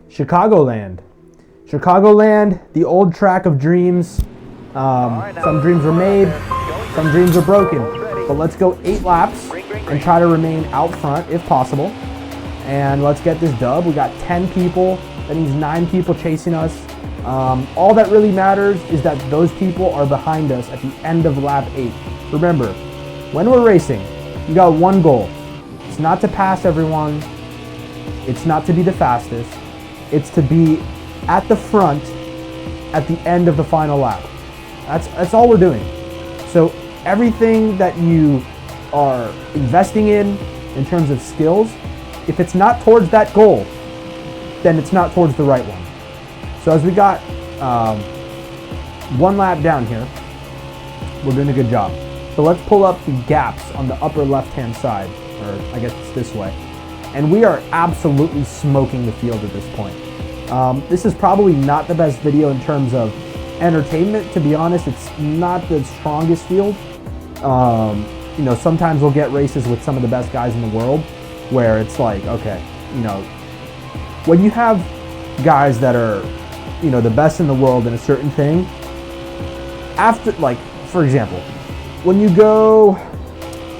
Chicagoland. Chicagoland, the old track of dreams. Some dreams were made, some dreams are broken. But let's go 8 laps and try to remain out front if possible. And let's get this dub. We got 10 people. That means 9 people chasing us. All that really matters is that those people are behind us at the end of lap 8. Remember, when we're racing, you got one goal. It's not to pass everyone. It's not to be the fastest. It's to be at the front at the end of the final lap. That's all we're doing. So everything that you are investing in terms of skills, if it's not towards that goal, then it's not towards the right one. So as we got 1 lap down here, we're doing a good job. So let's pull up the gaps on the upper left-hand side, or I guess it's this way. And we are absolutely smoking the field at this point. This is probably not the best video in terms of entertainment, to be honest. It's not the strongest field. You know, sometimes we'll get races with some of the best guys in the world where it's like, okay, you know, when you have guys that are, you know, the best in the world in a certain thing, after, like, for example, when you go,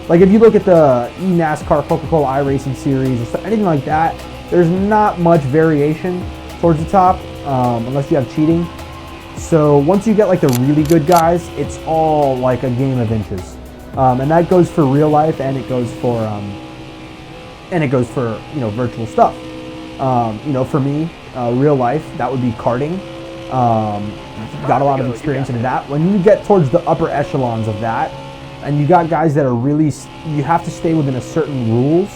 like if you look at the NASCAR Coca-Cola iRacing series or anything like that, there's not much variation towards the top unless you have cheating. So once you get like the really good guys, it's all like a game of inches, and that goes for real life, and it goes for you know, virtual stuff. You know, for me, real life, that would be karting. Got a lot of experience in that. When you get towards the upper echelons of that, and you got guys that are really, you have to stay within a certain rules,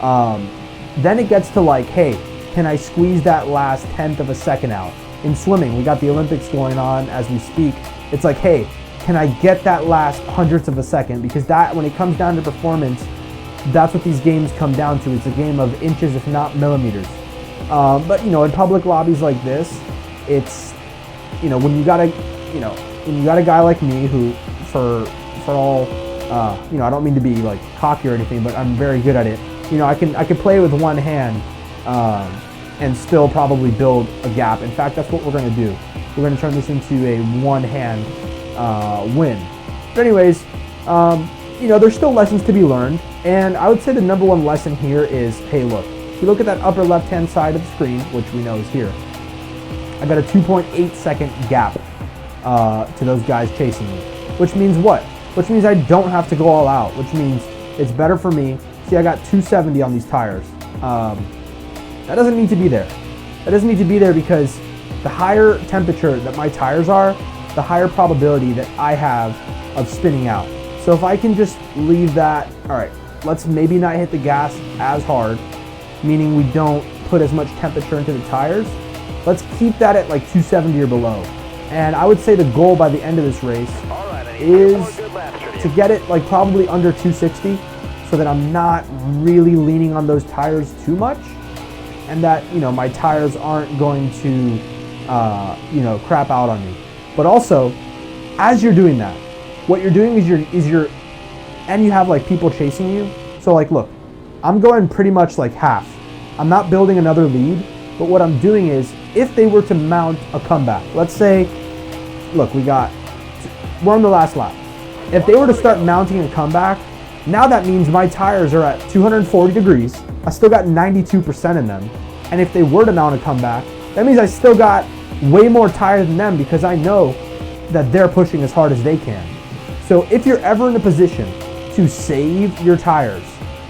then it gets to like, hey, can I squeeze that last 1/10 of a second out? In swimming, we got the Olympics going on as we speak. It's like, hey, can I get that last 100th of a second? Because that, when it comes down to performance, that's what these games come down to. It's a game of inches, if not millimeters. But you know, in public lobbies like this, it's, you know, when you got a guy like me who, for all, you know, I don't mean to be like cocky or anything, but I'm very good at it. You know, I can play with one hand and still probably build a gap. In fact, that's what we're going to do. We're going to turn this into a one-hand win. But anyways, you know, there's still lessons to be learned, and I would say the number one lesson here is, hey, look, if you look at that upper left-hand side of the screen, which we know is here, I got a 2.8 second gap to those guys chasing me. Which means what? Which means I don't have to go all out, which means it's better for me. See, I got 270 on these tires. That doesn't need to be there. That doesn't need to be there because the higher temperature that my tires are, the higher probability that I have of spinning out. So if I can just leave that, all right, let's maybe not hit the gas as hard, meaning we don't put as much temperature into the tires. Let's keep that at like 270 or below. And I would say the goal by the end of this race is to get it like probably under 260 so that I'm not really leaning on those tires too much, and that, you know, my tires aren't going to, you know, crap out on me. But also, as you're doing that, what you're doing is you're, and you have like people chasing you. So like, look, I'm going pretty much like half. I'm not building another lead, but what I'm doing is, if they were to mount a comeback, let's say, look, we're on the last lap. If they were to start mounting a comeback, now that means my tires are at 240 degrees. I still got 92% in them. And if they were to mount a comeback, that means I still got way more tires than them because I know that they're pushing as hard as they can. So if you're ever in a position to save your tires,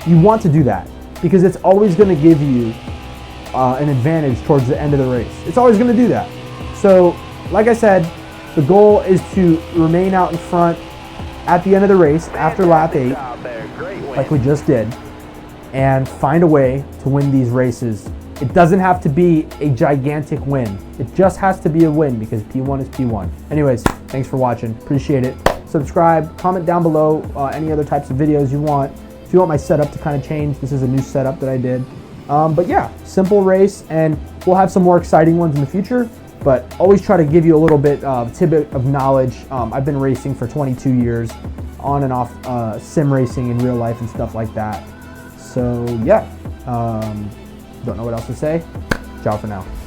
you want to do that because it's always going to give you an advantage towards the end of the race. It's always going to do that. So like I said, the goal is to remain out in front at the end of the race after lap 8, like we just did, and find a way to win these races. It doesn't have to be a gigantic win. It just has to be a win because P1 is P1. Anyways, thanks for watching. Appreciate it. Subscribe, comment down below any other types of videos you want. If you want my setup to kind of change, this is a new setup that I did. But yeah, simple race, and we'll have some more exciting ones in the future, but always try to give you a little bit of tidbit of knowledge. I've been racing for 22 years, on and off sim racing in real life and stuff like that. So yeah, don't know what else to say. Ciao for now.